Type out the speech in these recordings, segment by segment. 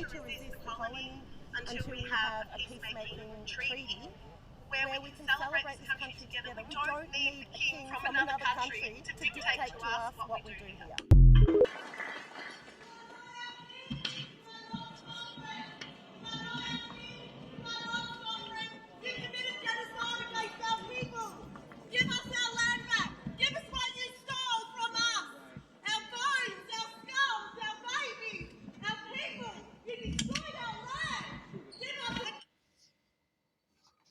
to resist the colony until we have a peacemaking treaty where we can celebrate this country together. We don't need a king from another country to dictate to us what we do here.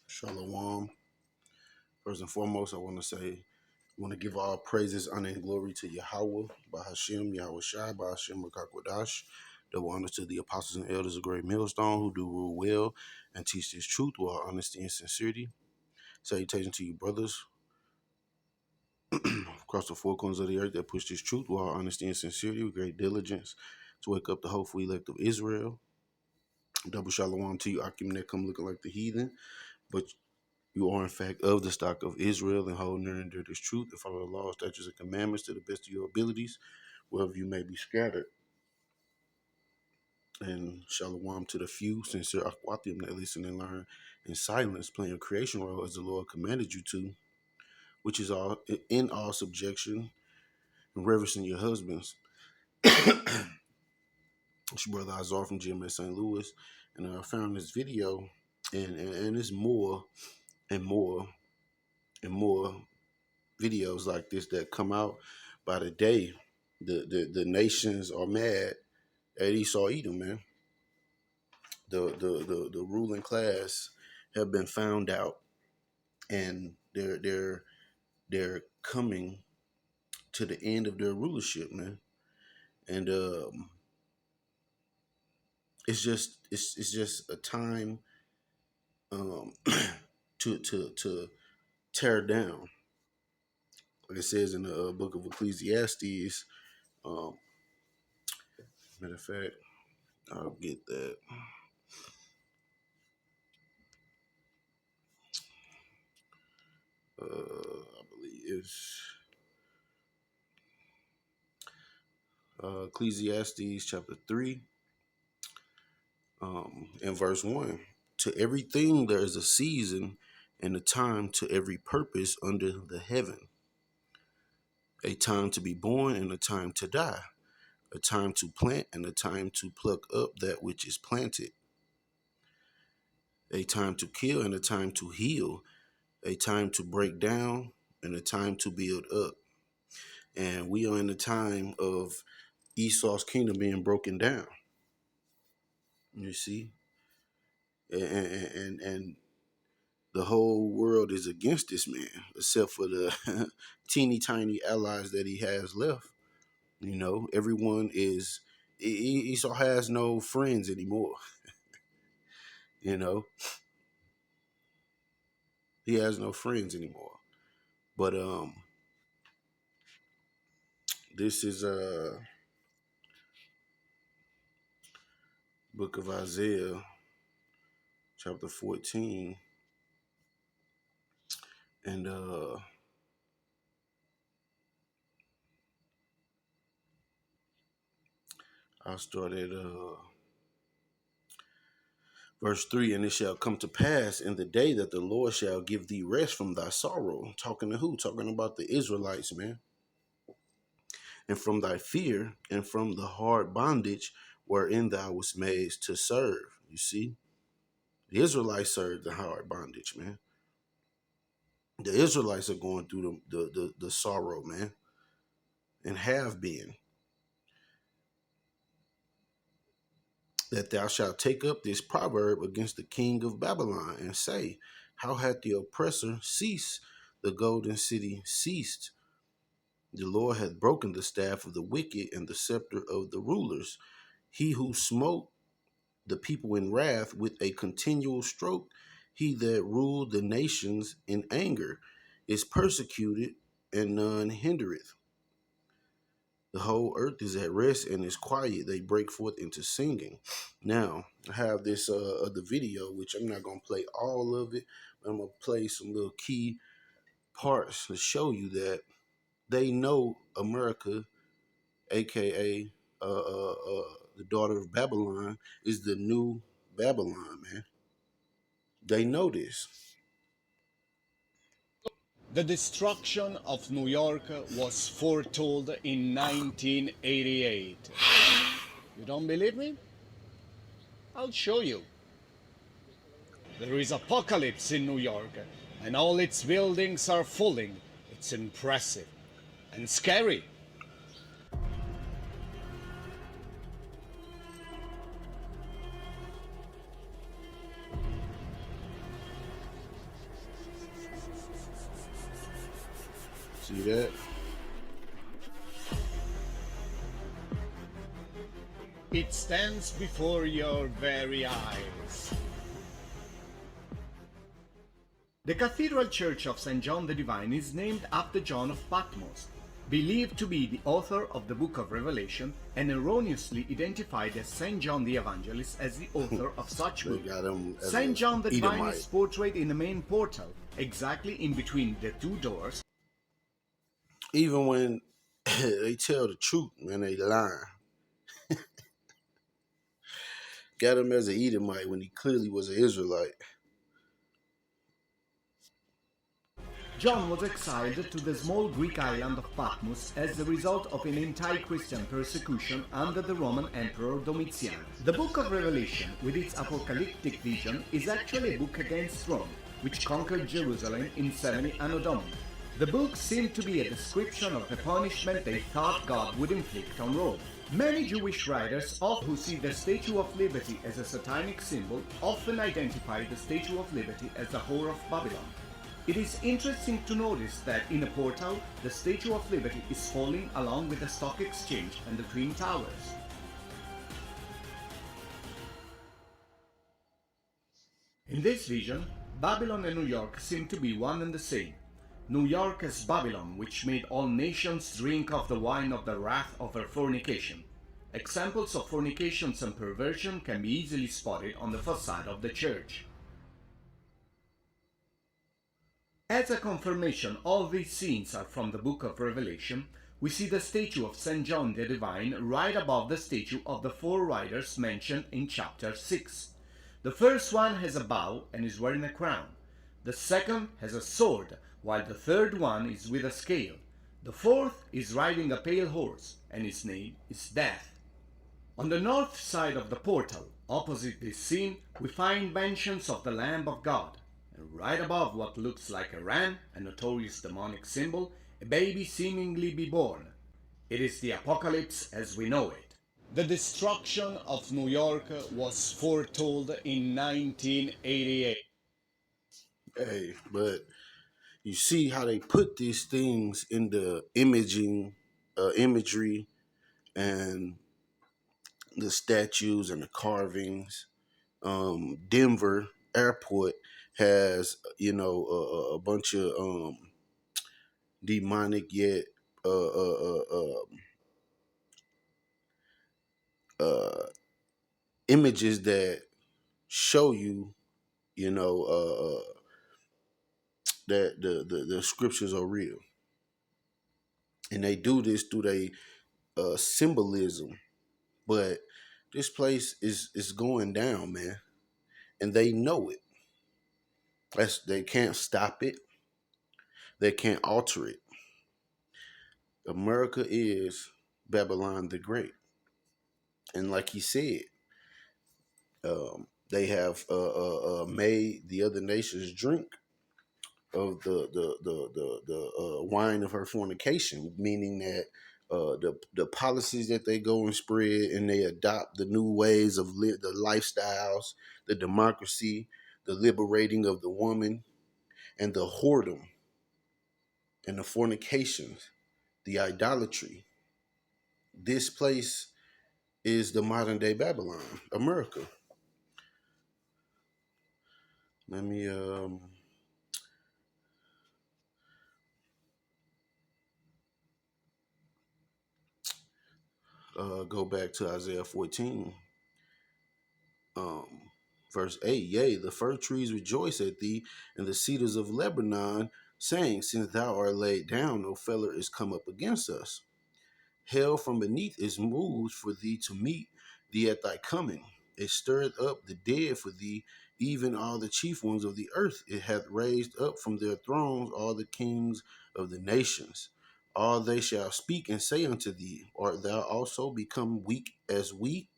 Shalom. First and foremost, I want to give all praises, honor, and glory to Yahweh, Bahashim, Yahweh Shai, Bahashim, Rakakwadash. Double honor to the apostles and elders of Great Millstone who do rule well and teach this truth with all honesty and sincerity. Salutation to you, brothers, across the four corners of the earth that push this truth with all honesty and sincerity with great diligence to wake up the hopeful elect of Israel. Double shalom to you, Akim, that come looking like the heathen, but you are, in fact, of the stock of Israel and hold near and dear this truth and follow the laws, statutes, and commandments to the best of your abilities, wherever you may be scattered. And shalom to the few, sincere Akwatim that listen and learn in silence, playing a creation role as the Lord commanded you to, which is all in all subjection and reverencing your husbands. It's your brother Azar from GMS St. Louis, and I found this video, and it's more and more and more videos like this that come out by the day. The nations are mad at Esau Edom, man. The ruling class have been found out, and they're coming to the end of their rulership, man. And it's just a time to tear down. Like it says in the book of Ecclesiastes. Matter of fact, I'll get that. I believe it's Ecclesiastes chapter 3, in verse 1. To everything there is a season and a time to every purpose under the heaven. A time to be born and a time to die. A time to plant and a time to pluck up that which is planted. A time to kill and a time to heal. A time to break down and a time to build up. And we are in the time of Esau's kingdom being broken down. You see? And the whole world is against this man, except for the teeny tiny allies that he has left. You know, everyone is, Esau has no friends anymore. You know, he has no friends anymore. But this is book of Isaiah, chapter 14, and I'll start at verse 3. And it shall come to pass in the day that the Lord shall give thee rest from thy sorrow. Talking to who? Talking about the Israelites, man. And from thy fear and from the hard bondage wherein thou wast made to serve. You see? The Israelites served the hard bondage, man. The Israelites are going through the sorrow, man, and have been. That thou shalt take up this proverb against the king of Babylon and say, how hath the oppressor ceased? The golden city ceased. The Lord hath broken the staff of the wicked and the scepter of the rulers. He who smote the people in wrath with a continual stroke, he that ruled the nations in anger, is persecuted and none hindereth. The whole earth is at rest and is quiet. They break forth into singing. Now, I have this other video, which I'm not going to play all of it, but I'm going to play some little key parts to show you that they know America, a.k.a. the daughter of Babylon, is the new Babylon, man. They know this. The destruction of New York was foretold in 1988. You don't believe me? I'll show you. There is apocalypse in New York, and all its buildings are falling. It's impressive and scary. See that? It stands before your very eyes. The Cathedral Church of St. John the Divine is named after John of Patmos, believed to be the author of the Book of Revelation and erroneously identified as St. John the Evangelist as the author of such book. St. John the Divine is portrayed in the main portal, exactly in between the two doors. Even when they tell the truth, man, they lie. Got him as an Edomite when he clearly was an Israelite. John was exiled to the small Greek island of Patmos as a result of an anti-Christian persecution under the Roman Emperor Domitian. The Book of Revelation, with its apocalyptic vision, is actually a book against Rome, which conquered Jerusalem in 70 Anno Domini. The book seemed to be a description of the punishment they thought God would inflict on Rome. Many Jewish writers, who see the Statue of Liberty as a satanic symbol, often identify the Statue of Liberty as the whore of Babylon. It is interesting to notice that in a portal, the Statue of Liberty is falling along with the Stock Exchange and the Twin Towers. In this vision, Babylon and New York seem to be one and the same. New York as Babylon, which made all nations drink of the wine of the wrath of her fornication. Examples of fornications and perversion can be easily spotted on the facade of the church. As a confirmation all these scenes are from the Book of Revelation, we see the statue of St. John the Divine right above the statue of the four riders mentioned in chapter 6. The first one has a bow and is wearing a crown. The second has a sword, while the third one is with a scale. The fourth is riding a pale horse, and his name is Death. On the north side of the portal, opposite this scene, we find mentions of the Lamb of God, and right above what looks like a ram, a notorious demonic symbol, a baby seemingly be born. It is the apocalypse as we know it. The destruction of New York was foretold in 1988. Hey, but you see how they put these things in the imagery, and the statues and the carvings. Denver Airport has, a bunch of demonic yet uh, uh, uh, images that show you, that the scriptures are real, and they do this through their symbolism. But this place is going down, man, and they know it. They can't stop it. They can't alter it. America is Babylon the Great, and like he said, they have made the other nations drink of the wine of her fornication, meaning that the policies that they go and spread, and they adopt the new ways of the lifestyles, the democracy, the liberating of the woman, and the whoredom, and the fornications, the idolatry. This place is the modern day Babylon, America. Let me go back to Isaiah 14, um, verse 8. Yea, the fir trees rejoice at thee, and the cedars of Lebanon, saying, since thou art laid down, no feller is come up against us. Hell from beneath is moved for thee to meet, thee at thy coming. It stirreth up the dead for thee, even all the chief ones of the earth. It hath raised up from their thrones all the kings of the nations. All they shall speak and say unto thee, art thou also become weak as we?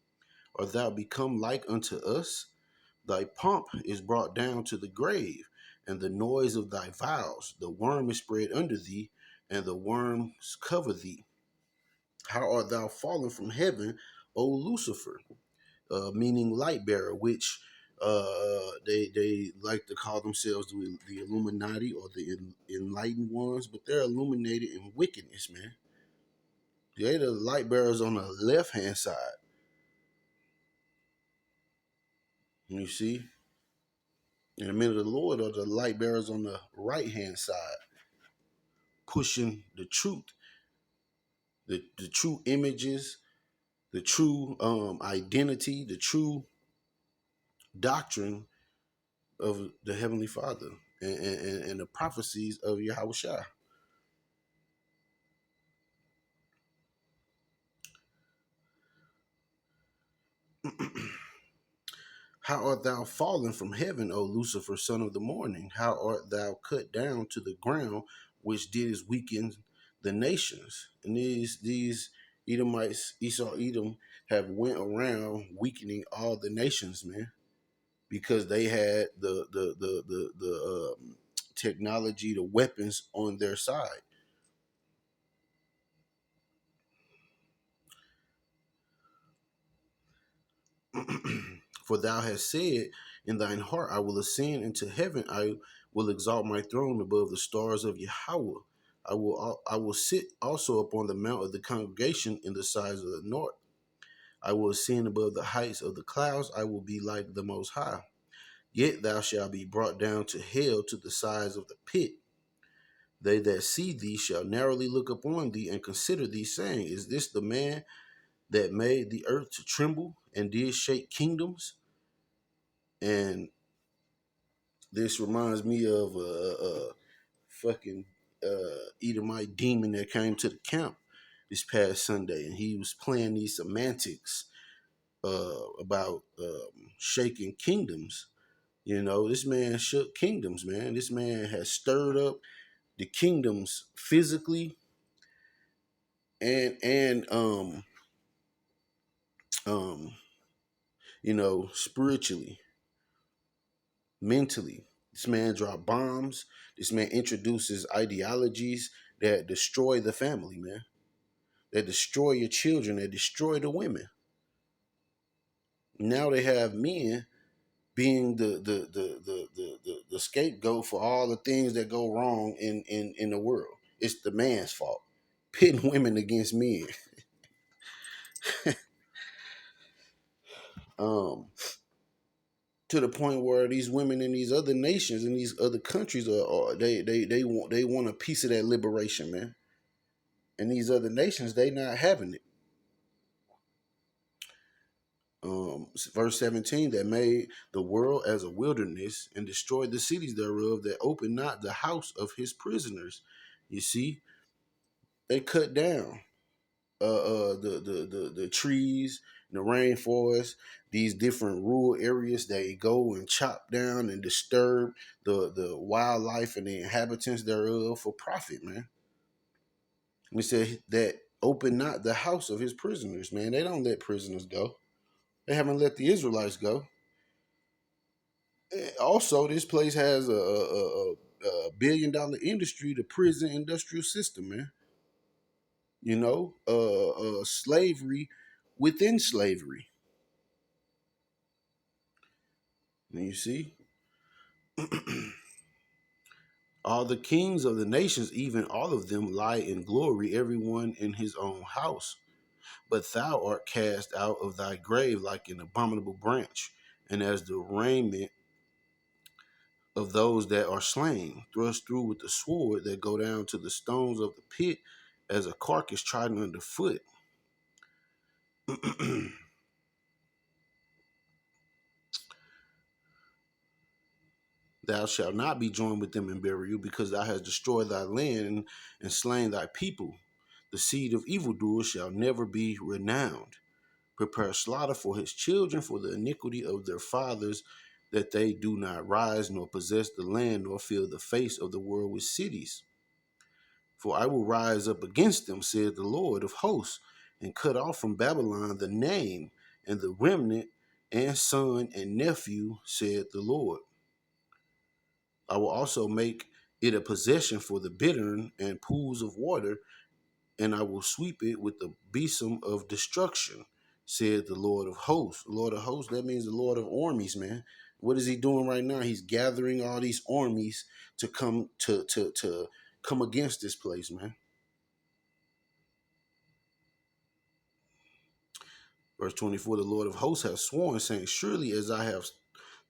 Art thou become like unto us? Thy pomp is brought down to the grave, and the noise of thy vows. The worm is spread under thee, and the worms cover thee. How art thou fallen from heaven, O Lucifer? Meaning light bearer, which they like to call themselves the Illuminati or the enlightened ones, but they're illuminated in wickedness, man. They're the light bearers on the left hand side. You see? And the men of the Lord are the light bearers on the right hand side, pushing the truth, the true images, the true identity, the true doctrine of the Heavenly Father and the prophecies of Yahushua. How art thou fallen from heaven, O Lucifer, son of the morning? How art thou cut down to the ground, which didst weaken the nations? And these Edomites, Esau, Edom, have went around weakening all the nations, man, because they had the technology, the weapons on their side. For thou hast said in thine heart, I will ascend into heaven. I will exalt my throne above the stars of Yahweh. I will sit also upon the mount of the congregation in the sides of the north. I will ascend above the heights of the clouds. I will be like the Most High. Yet thou shalt be brought down to hell, to the sides of the pit. They that see thee shall narrowly look upon thee and consider thee, saying, is this the man that made the earth to tremble and did shake kingdoms? And this reminds me of a fucking Edomite demon that came to the camp this past Sunday, and he was playing these semantics about shaking kingdoms. You know, this man shook kingdoms, man. This man has stirred up the kingdoms physically and um spiritually, mentally. This man dropped bombs. This man introduces ideologies that destroy the family, man. That destroy your children. That destroy the women. Now they have men being the scapegoat for all the things that go wrong in the world. It's the man's fault. Pitting women against men. um, to the point where these women in these other nations and these other countries they want a piece of that liberation, man. And these other nations, they not having it. Verse 17, that made the world as a wilderness and destroyed the cities thereof, that opened not the house of his prisoners. You see, they cut down the trees, the rainforest, these different rural areas. They go and chop down and disturb the wildlife and the inhabitants thereof for profit, man. We said that open not the house of his prisoners, man. They don't let prisoners go. They haven't let the Israelites go. Also, this place has a billion-dollar industry, the prison industrial system, man. Slavery within slavery. And you see, all the kings of the nations, even all of them, lie in glory, everyone in his own house. But thou art cast out of thy grave like an abominable branch, and as the raiment of those that are slain, thrust through with the sword, that go down to the stones of the pit, as a carcass trodden underfoot. Thou shalt not be joined with them in burial, because thou hast destroyed thy land and slain thy people. The seed of evildoers shall never be renowned. prepare slaughter for his children for the iniquity of their fathers, that they do not rise nor possess the land nor fill the face of the world with cities. For I will rise up against them, said the Lord of hosts, and cut off from Babylon the name and the remnant and son and nephew, said the Lord. I will also make it a possession for the bittern and pools of water, and I will sweep it with the besom of destruction, said the Lord of hosts. Lord of hosts, that means the Lord of armies, man. What is he doing right now? He's gathering all these armies to come to come against this place, man. Verse 24, the Lord of hosts has sworn, saying, surely as I have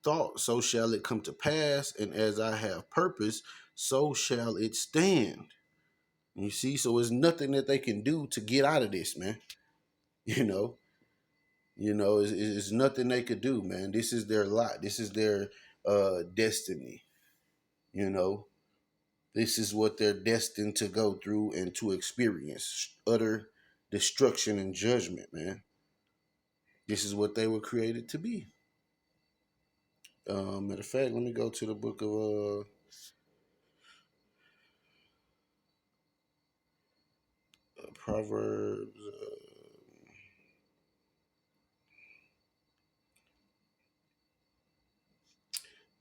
thought, so shall it come to pass, and as I have purposed, so shall it stand. You see, so there's nothing that they can do to get out of this, man. You know, it's nothing they could do, man. This is their lot. This is their destiny. You know, this is what they're destined to go through and to experience: utter destruction and judgment, man. This is what they were created to be. Matter of fact, let me go to the book of Proverbs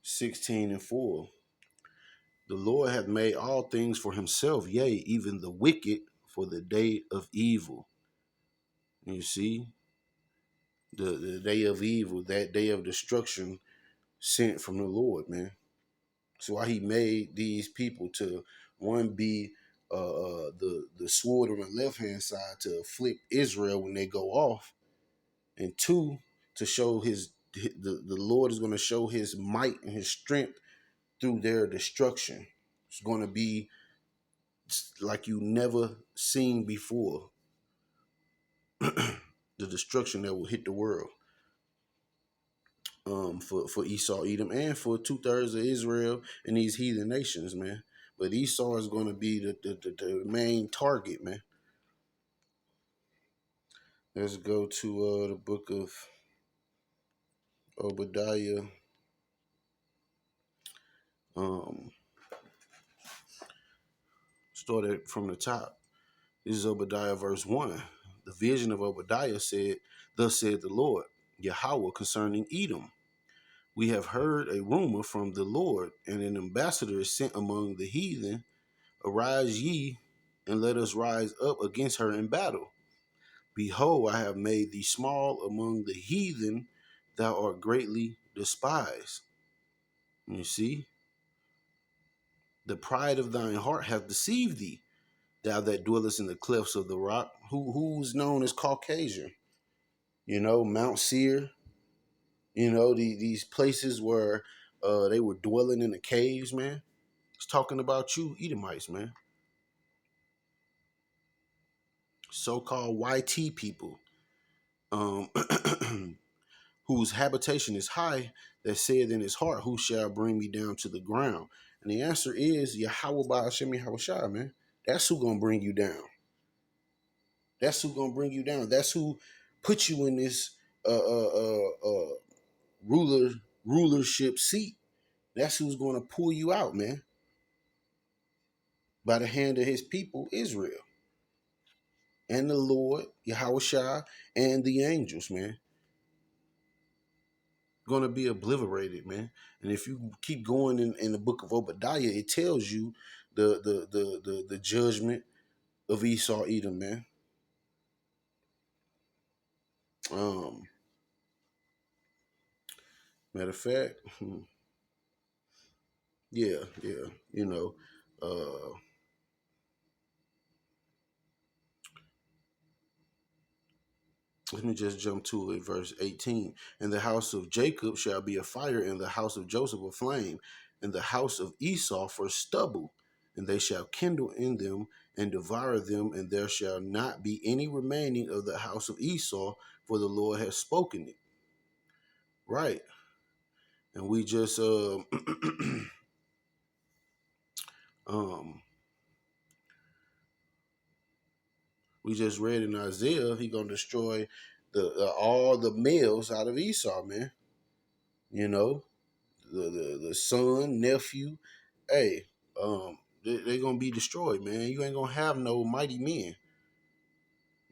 16:4. The Lord hath made all things for himself, yea, even the wicked for the day of evil. You see, the day of evil, that day of destruction sent from the Lord, man. So why he made these people to, one, be the sword on the left hand side to afflict Israel when they go off, and two, to show the Lord is going to show his might and his strength through their destruction. It's going to be like you never seen before. The destruction that will hit the world. For Esau, Edom, and for 2/3 of Israel and these heathen nations, man. But Esau is going to be the main target, man. Let's go to the book of Obadiah. Started from the top. This is Obadiah verse 1. The vision of Obadiah said, thus said the Lord, Yahweh, concerning Edom. We have heard a rumor from the Lord, and an ambassador is sent among the heathen. Arise ye, and let us rise up against her in battle. Behold, I have made thee small among the heathen, thou art greatly despised. You see, the pride of thine heart hath deceived thee, thou that dwellest in the clefts of the rock, who's known as Caucasian. You know, Mount Seir, you know, these places where they were dwelling in the caves, man. It's talking about you, Edomites, man. So-called YT people, whose habitation is high, that said in his heart, who shall bring me down to the ground? And the answer is Yahweh Ba'ashem Yahushua, man. That's who gonna bring you down. That's who gonna bring you down. That's who put you in this rulership seat. That's who's gonna pull you out, man. By the hand of his people, Israel. And the Lord, Yahushua, and the angels, man. Going to be obliterated, man. And if you keep going in the book of Obadiah, it tells you the judgment of Esau, Edom, man. Matter of fact, yeah, you know, let me just jump to it, verse 18. And the house of Jacob shall be a fire, and the house of Joseph a flame, and the house of Esau for stubble, and they shall kindle in them and devour them, and there shall not be any remaining of the house of Esau, for the Lord has spoken it. Right. And we just we just read in Isaiah, he gonna destroy all the males out of Esau, man. You know, the son, nephew, hey, they're gonna be destroyed, man. You ain't gonna have no mighty men,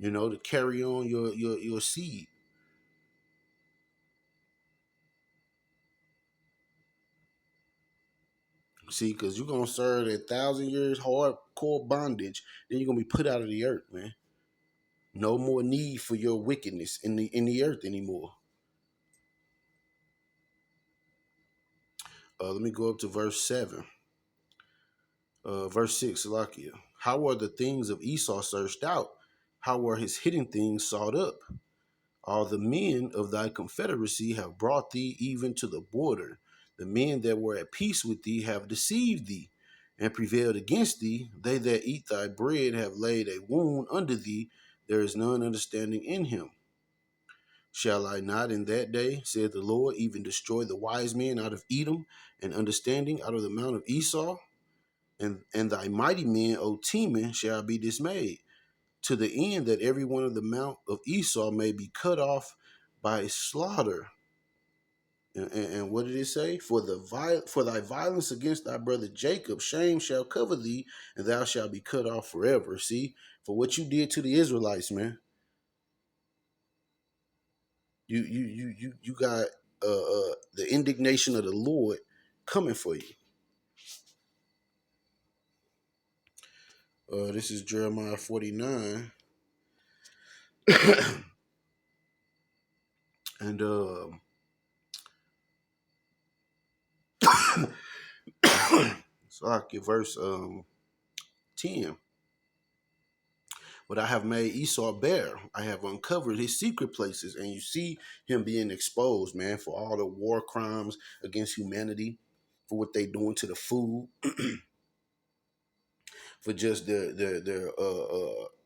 to carry on your seed. See, because you're gonna serve that 1,000 years hardcore bondage, then you're gonna be put out of the earth, man. No more need for your wickedness in the earth anymore. Let me go up to verse 7. Verse 6, Salakia. How are the things of Esau searched out? How were his hidden things sought up? All the men of thy confederacy have brought thee even to the border. The men that were at peace with thee have deceived thee and prevailed against thee. They that eat thy bread have laid a wound under thee. There is none understanding in him. Shall I not in that day, saith the Lord, even destroy the wise men out of Edom and understanding out of the mount of Esau? And thy mighty men, O Teman, shall be dismayed, to the end that every one of the mount of Esau may be cut off by slaughter. And what did it say? For thy violence against thy brother Jacob, shame shall cover thee, and thou shalt be cut off forever. See, for what you did to the Israelites, you got the indignation of the Lord coming for you. This is Jeremiah 49. And so I get verse 10. But I have made Esau bare. I have uncovered his secret places. And you see him being exposed, man, for all the war crimes against humanity, for what they doing to the food, for just their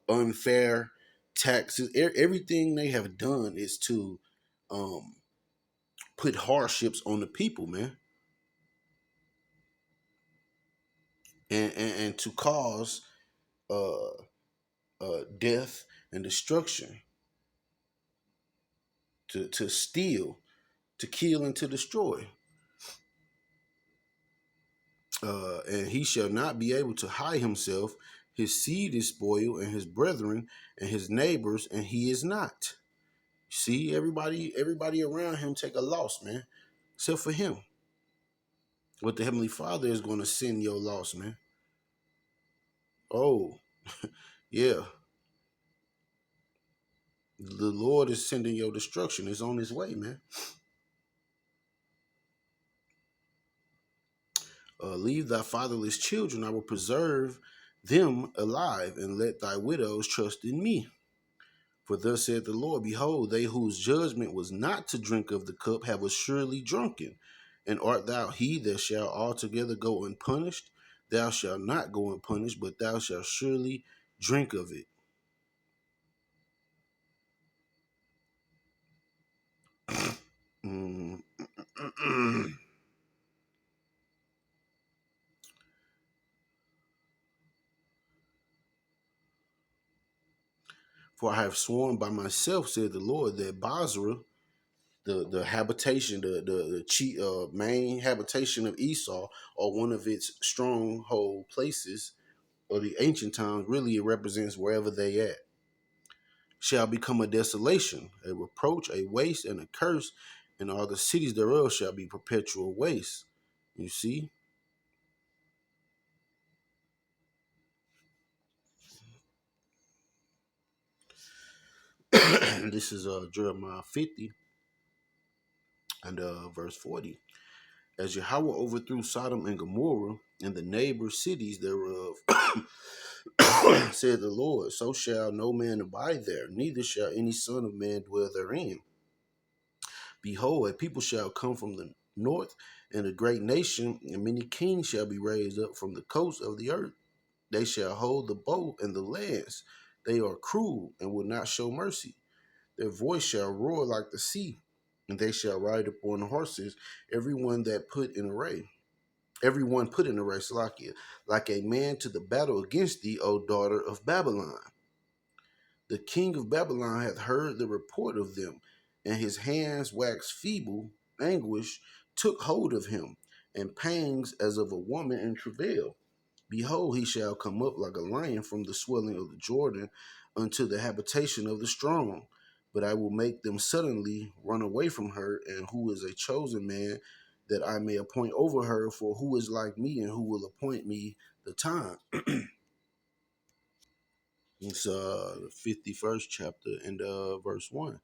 unfair taxes. Everything they have done is to um, put hardships on the people, man. And to cause uh, death and destruction, to steal, to kill, and to destroy. And he shall not be able to hide himself. His seed is spoiled, and his brethren, and his neighbors, and he is not. See, everybody around him take a loss, man, except for him. But the Heavenly Father is going to send your loss, man. Oh, yeah. The Lord is sending your destruction. It's on his way, man. Leave thy fatherless children. I will preserve them alive, and let thy widows trust in me. For thus saith the Lord, behold, they whose judgment was not to drink of the cup have assuredly drunken. And art thou he that shall altogether go unpunished? Thou shalt not go unpunished, but thou shalt surely drink of it. For I have sworn by myself, said the Lord, that Basra, the habitation, the main habitation of Esau, or one of its stronghold places, or the ancient times, really it represents wherever they at, shall become a desolation, a reproach, a waste, and a curse, and all the cities thereof shall be perpetual waste. You see? This is Jeremiah 50 and verse 40. As Yahweh overthrew Sodom and Gomorrah and the neighbor cities thereof, said the Lord, so shall no man abide there, neither shall any son of man dwell therein. Behold, a people shall come from the north, and a great nation, and many kings shall be raised up from the coasts of the earth. They shall hold the bow and the lance. They are cruel and will not show mercy. Their voice shall roar like the sea, and they shall ride upon horses, everyone put in array, Salakia, like a man to the battle against thee, O daughter of Babylon. The king of Babylon hath heard the report of them, and his hands waxed feeble. Anguish took hold of him, and pangs as of a woman in travail. Behold, he shall come up like a lion from the swelling of the Jordan unto the habitation of the strong. But I will make them suddenly run away from her, and who is a chosen man, that I may appoint over her, for who is like me, and who will appoint me the time. It's the 51st chapter and verse 1.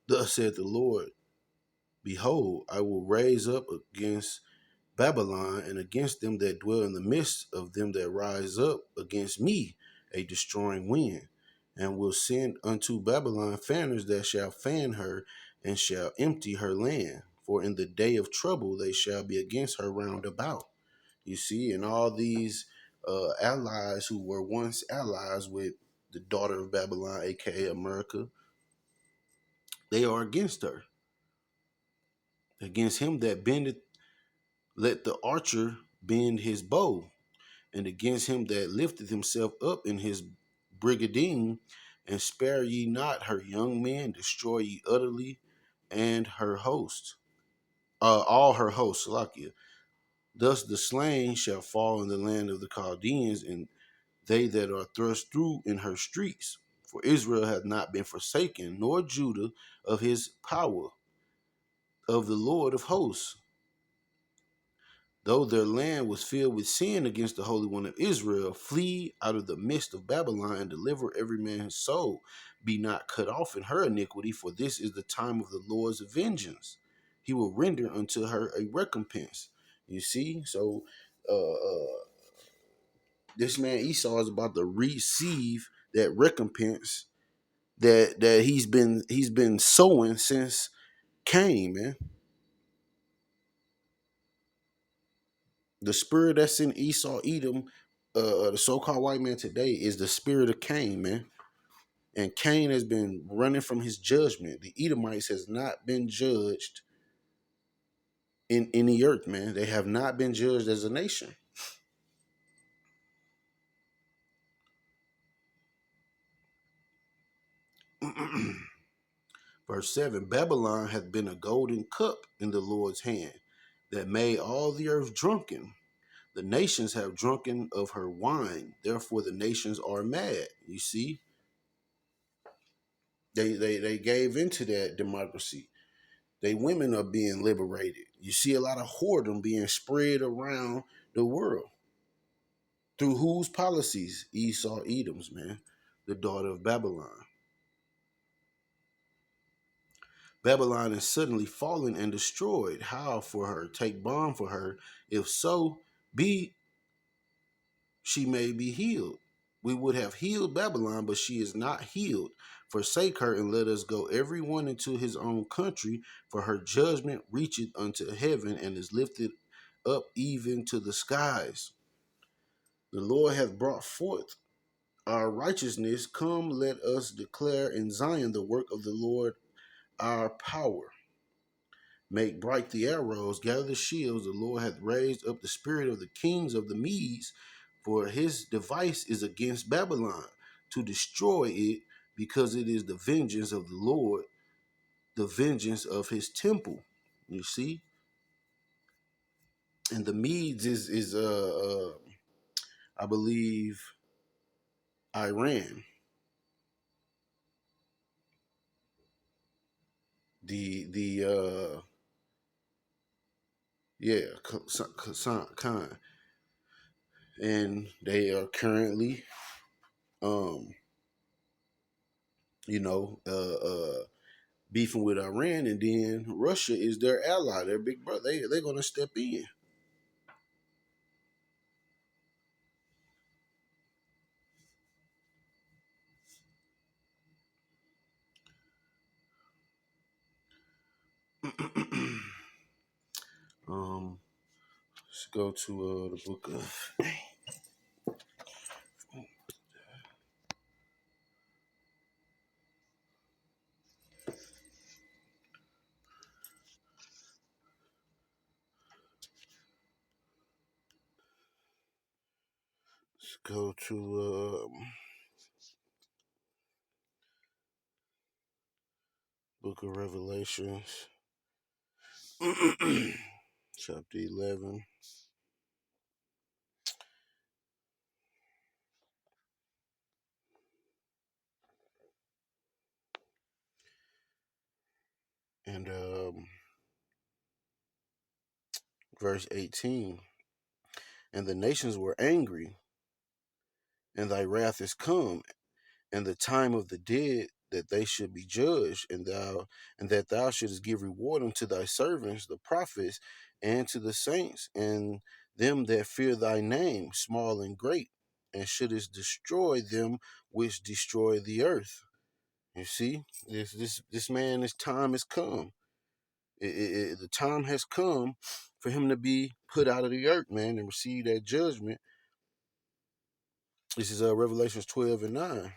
Thus saith the Lord, behold, I will raise up against Babylon and against them that dwell in the midst of them that rise up against me a destroying wind, and will send unto Babylon fanners that shall fan her and shall empty her land. For in the day of trouble they shall be against her round about. You see, and all these allies who were once allies with the daughter of Babylon, aka America, they are against her. Against him that bendeth, let the archer bend his bow, and against him that lifteth himself up in his brigadine, and spare ye not her young men, destroy ye utterly, and her host, all her hosts, Salakia. Thus the slain shall fall in the land of the Chaldeans, and they that are thrust through in her streets. For Israel hath not been forsaken, nor Judah of his power, of the Lord of hosts. Though their land was filled with sin against the Holy One of Israel, flee out of the midst of Babylon and deliver every man his soul. Be not cut off in her iniquity, for this is the time of the Lord's vengeance. He will render unto her a recompense. You see, so this man Esau is about to receive that recompense that he's been sowing since Cain, man. The spirit that's in Esau, Edom, the so-called white man today, is the spirit of Cain, man. And Cain has been running from his judgment. The Edomites has not been judged in the earth, man. They have not been judged as a nation. Verse 7, Babylon hath been a golden cup in the Lord's hand, that made all the earth drunken. The nations have drunken of her wine, therefore the nations are mad. You see, they gave into that democracy. They women are being liberated. You see a lot of whoredom being spread around the world. Through whose policies? Esau, Edom's, man, the daughter of Babylon. Babylon is suddenly fallen and destroyed. How for her? Take balm for her. If so be she may be healed. We would have healed Babylon, but she is not healed. Forsake her and let us go every one into his own country, for her judgment reacheth unto heaven and is lifted up even to the skies. The Lord hath brought forth our righteousness. Come, let us declare in Zion the work of the Lord our power. Make bright the arrows, gather the shields. The Lord hath raised up the spirit of the kings of the Medes, for his device is against Babylon, to destroy it, because it is the vengeance of the Lord, the vengeance of his temple. You see? And the Medes is I believe Iran. The yeah, Khan. And they are currently um you know beefing with Iran, and then Russia is their ally, their big brother. They're gonna step in. Let's go to the book of. Let's go to Book of Revelations, chapter 11. And verse 18. And the nations were angry, and thy wrath is come, and the time of the dead that they should be judged, and that thou shouldest give reward unto thy servants, the prophets, and to the saints, and them that fear thy name, small and great, and shouldest destroy them which destroy the earth. You see, this man, his time has come. The time has come for him to be put out of the earth, man, and receive that judgment. This is Revelations 12 and 9.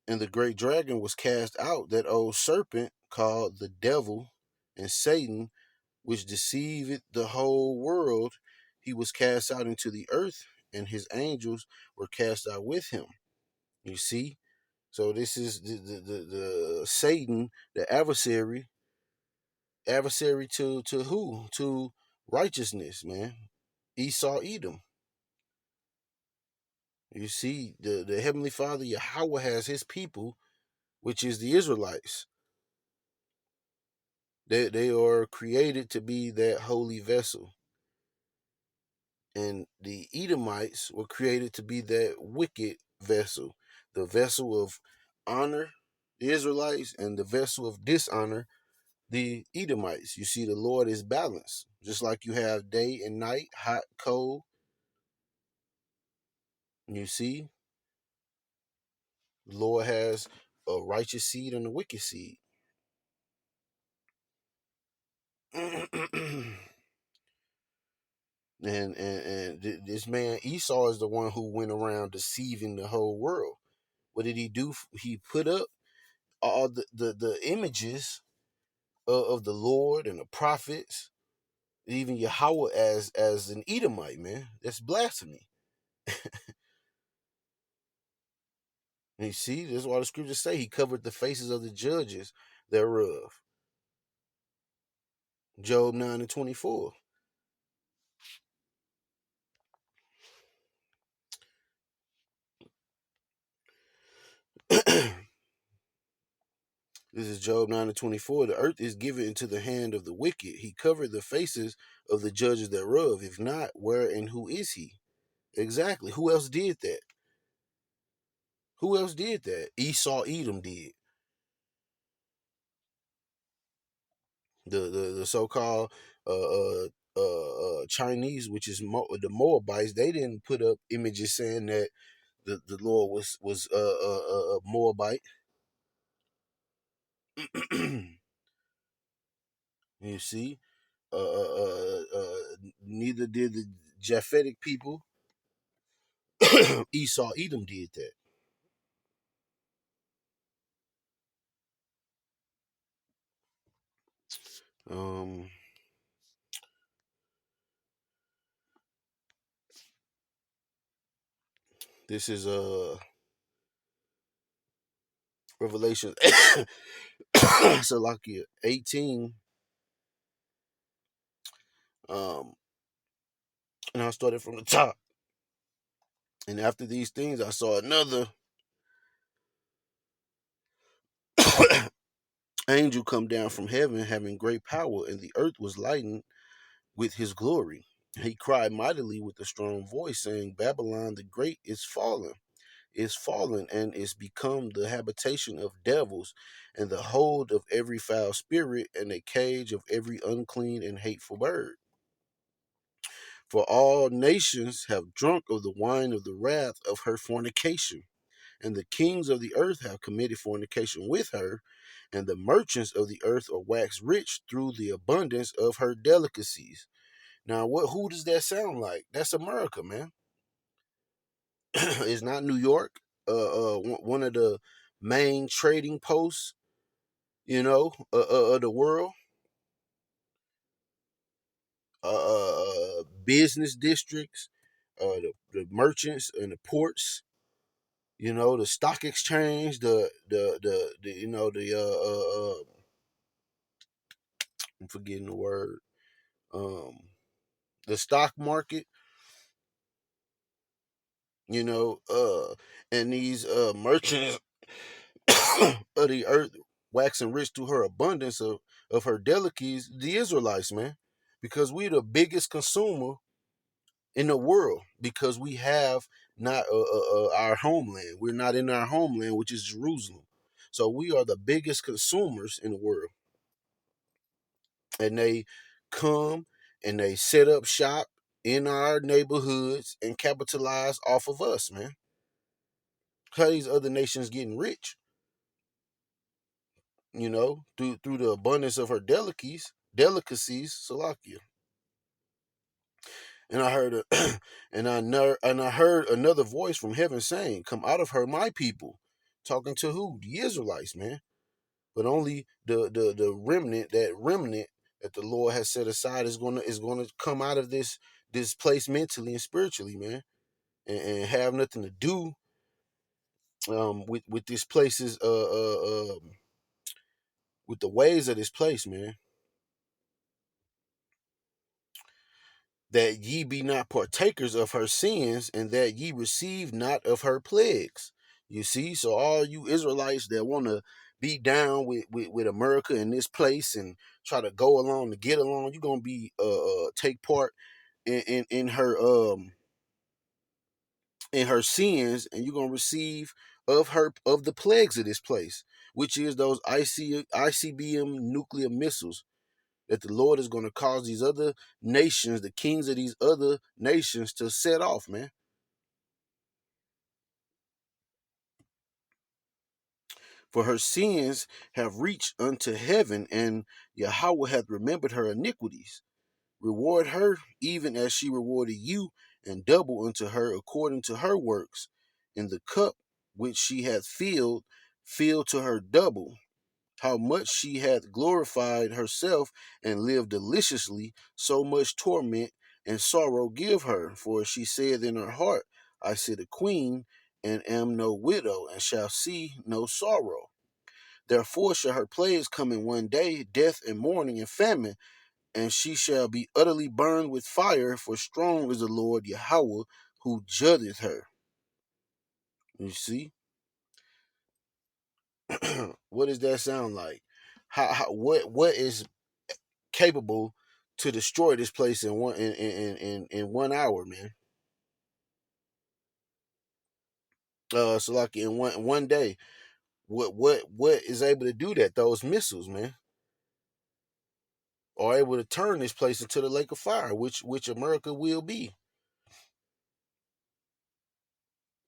And the great dragon was cast out, that old serpent called the devil and Satan, which deceiveth the whole world. He was cast out into the earth, and his angels were cast out with him. You see? So this is the Satan, the adversary to who? To righteousness, man. Esau, Edom. You see, the Heavenly Father, Yahweh, has his people, which is the Israelites. They are created to be that holy vessel. And the Edomites were created to be that wicked vessel, the vessel of honor, the Israelites, and the vessel of dishonor, the Edomites. You see, the Lord is balanced. Just like you have day and night, hot, cold. You see, the Lord has a righteous seed and a wicked seed. And this man Esau is the one who went around deceiving the whole world. What did he do? He put up all the images of the Lord and the prophets, even Yahweh as an Edomite, man. That's blasphemy. And you see, that's why the scriptures say he covered the faces of the judges thereof. Job 9 and 24. This is Job 9 and 24. The earth is given into the hand of the wicked. He covered the faces of the judges thereof. If not, where and who is he? Exactly. Who else did that? Who else did that? Esau, Edom did. The so-called Chinese, which is the Moabites, they didn't put up images saying that the Lord was a Moabite. You see, neither did the Japhetic people. Esau, Edom did that. Um, this is Revelation Salakia 18. And I started from the top. And after these things, I saw another angel come down from heaven, having great power, and the earth was lightened with his glory. He cried mightily with a strong voice, saying, Babylon the Great is fallen, and is become the habitation of devils, and the hold of every foul spirit, and a cage of every unclean and hateful bird. For all nations have drunk of the wine of the wrath of her fornication, and the kings of the earth have committed fornication with her, and the merchants of the earth are waxed rich through the abundance of her delicacies. Now, who does that sound like? That's America, man. It's not New York. One of the main trading posts, of the world. Business districts, the merchants and the ports. You know, the stock exchange, the you know, I'm forgetting the word, um, the stock market, you know, and these merchants of the earth waxing rich through her abundance of her delicacies, the Israelites, man, because we're the biggest consumer in the world because we have not our homeland. We're not in our homeland, which is Jerusalem. So we are the biggest consumers in the world. And they come and they set up shop in our neighborhoods and capitalize off of us, man. How these other nations getting rich, you know, through the abundance of her delicacies, Salakia. And I heard and I heard another voice from heaven saying, "Come out of her, my people." Talking to who? The Israelites, man. But only the remnant that the Lord has set aside is gonna come out of this place mentally and spiritually, man, and have nothing to do with this place's with the ways of this place, man. That ye be not partakers of her sins, and that ye receive not of her plagues. You see, so all you Israelites that want to be down with America in this place and try to go along to get along, you're gonna be take part in her sins, and you're gonna receive of the plagues of this place, which is those ICBM nuclear missiles that the Lord is going to cause these other nations, the kings of these other nations, to set off, man. For her sins have reached unto heaven, and Yahweh hath remembered her iniquities. Reward her even as she rewarded you, and double unto her according to her works. In the cup which she hath filled, fill to her double. How much she hath glorified herself and lived deliciously, so much torment and sorrow give her. For she said in her heart, I sit a queen, and am no widow, and shall see no sorrow. Therefore shall her plagues come in one day, death and mourning and famine, and she shall be utterly burned with fire, for strong is the Lord Yahweh who judgeth her. You see? What does that sound like? What is capable to destroy this place in 1 hour, man? So like in one day, what is able to do that? Those missiles, man, are able to turn this place into the lake of fire, which America will be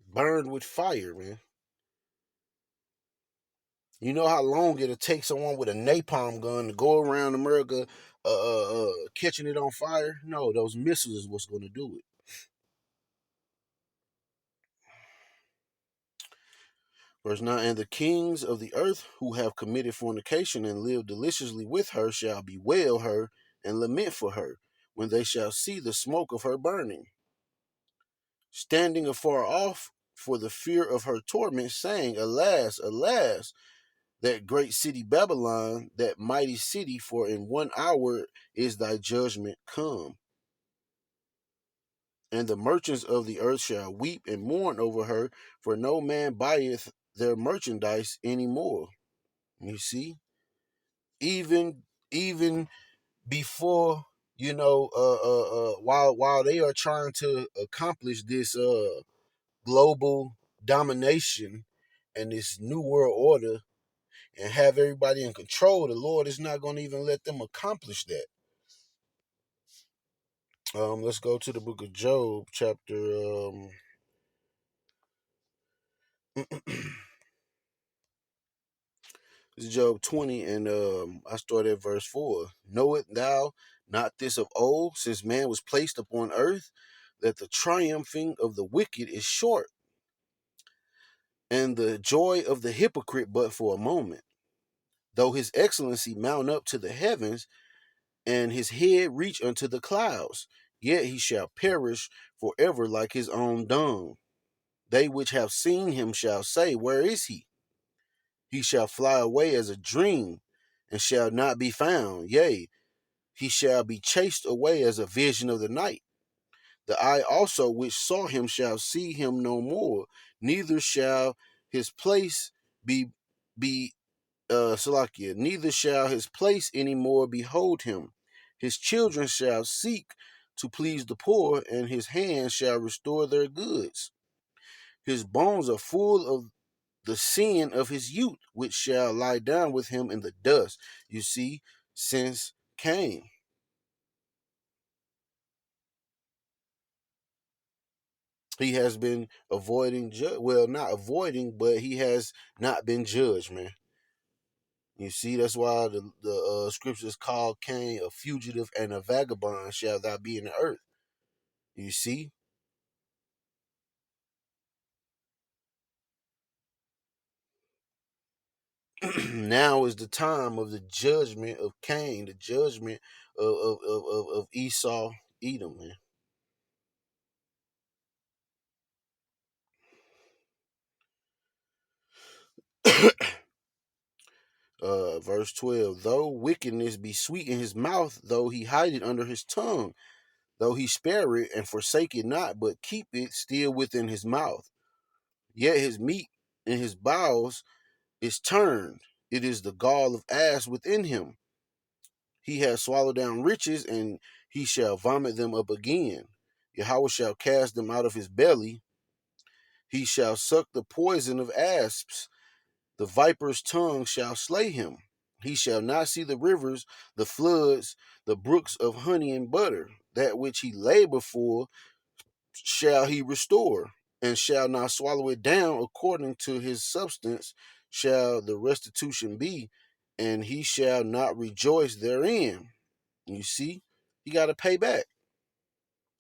burned with fire, man. You know how long it'll take someone with a napalm gun to go around America, catching it on fire? No, those missiles is what's going to do it. Verse 9, and the kings of the earth who have committed fornication and lived deliciously with her shall bewail her and lament for her when they shall see the smoke of her burning, standing afar off for the fear of her torment, saying, Alas, alas, that great city Babylon, that mighty city, for in 1 hour is thy judgment come. And the merchants of the earth shall weep and mourn over her, for no man buyeth their merchandise any more. You see, even before, you know, while they are trying to accomplish this global domination and this new world order and have everybody in control, the Lord is not going to even let them accomplish that. Let's go to the book of Job, chapter this is Job 20, and I start at verse 4. Knowest thou not this of old, since man was placed upon earth, that the triumphing of the wicked is short, and the joy of the hypocrite but for a moment? Though his excellency mount up to the heavens, and his head reach unto the clouds, yet he shall perish forever like his own dung. They which have seen him shall say, where is he? He shall fly away as a dream, and shall not be found. Yea, he shall be chased away as a vision of the night. The eye also which saw him shall see him no more, neither shall his place be Salakia, neither shall his place any more behold him. His children shall seek to please the poor, and his hands shall restore their goods. His bones are full of the sin of his youth, which shall lie down with him in the dust. You see, since Cain. He has been avoiding, well, not avoiding, but he has not been judged, man. You see, that's why the scriptures call Cain a fugitive and a vagabond shall thou be in the earth. You see? Now is the time of the judgment of Cain, the judgment of Esau, Edom, man. Verse 12, though wickedness be sweet in his mouth, though he hide it under his tongue, though he spare it and forsake it not, but keep it still within his mouth, yet his meat in his bowels is turned. It is the gall of ass within him. He has swallowed down riches, and he shall vomit them up again. Yahweh shall cast them out of his belly. He shall suck the poison of asps. The viper's tongue shall slay him. He shall not see the rivers, the floods, the brooks of honey and butter. That which he labored for shall he restore, and shall not swallow it down according to his substance shall the restitution be, and he shall not rejoice therein. You see, he got to pay back,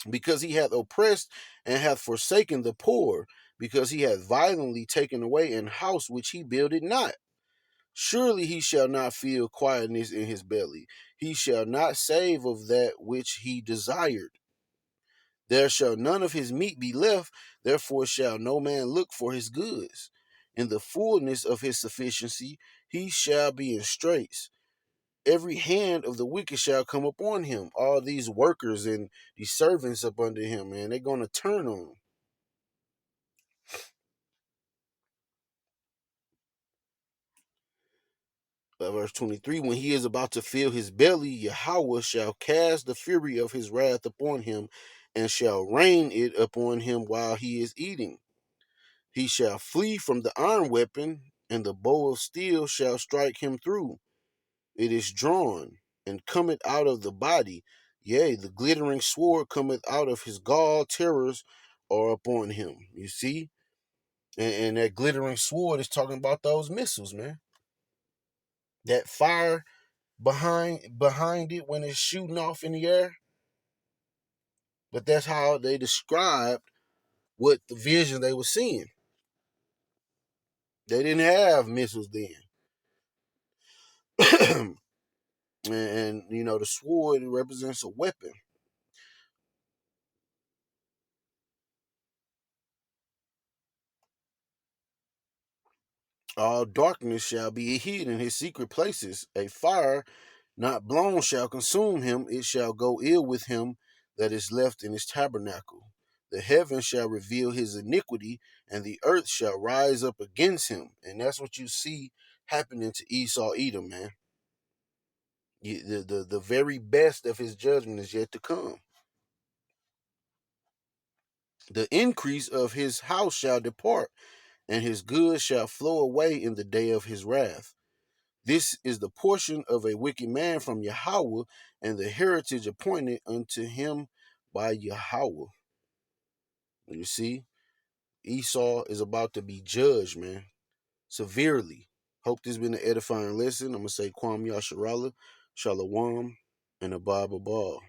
because he hath oppressed and hath forsaken the poor, because he hath violently taken away an house which he builded not. Surely he shall not feel quietness in his belly. He shall not save of that which he desired. There shall none of his meat be left, therefore shall no man look for his goods. In the fullness of his sufficiency he shall be in straits. Every hand of the wicked shall come upon him. All these workers and these servants up under him, man, they're going to turn on him. Verse 23, when he is about to fill his belly, Yahweh shall cast the fury of his wrath upon him, and shall rain it upon him while he is eating. He shall flee from the iron weapon, and the bow of steel shall strike him through. It is drawn, and cometh out of the body. Yea, the glittering sword cometh out of his gall. Terrors are upon him. You see? And that glittering sword is talking about those missiles, man. That fire behind it when it's shooting off in the air. But that's how they described what the vision they were seeing. They didn't have missiles then. and you know, the sword represents a weapon. All darkness shall be hid in his secret places. A fire not blown shall consume him. It shall go ill with him that is left in his tabernacle. The heavens shall reveal his iniquity, and the earth shall rise up against him. And that's what you see happening to Esau, Edom, man. The very best of his judgment is yet to come. The increase of his house shall depart, and his goods shall flow away in the day of his wrath. This is the portion of a wicked man from Yahweh, and the heritage appointed unto him by Yahweh. You see, Esau is about to be judged, man, severely. Hope this has been an edifying lesson. I'm going to say Kwam Yasharala, Shalom, and Abba Ball.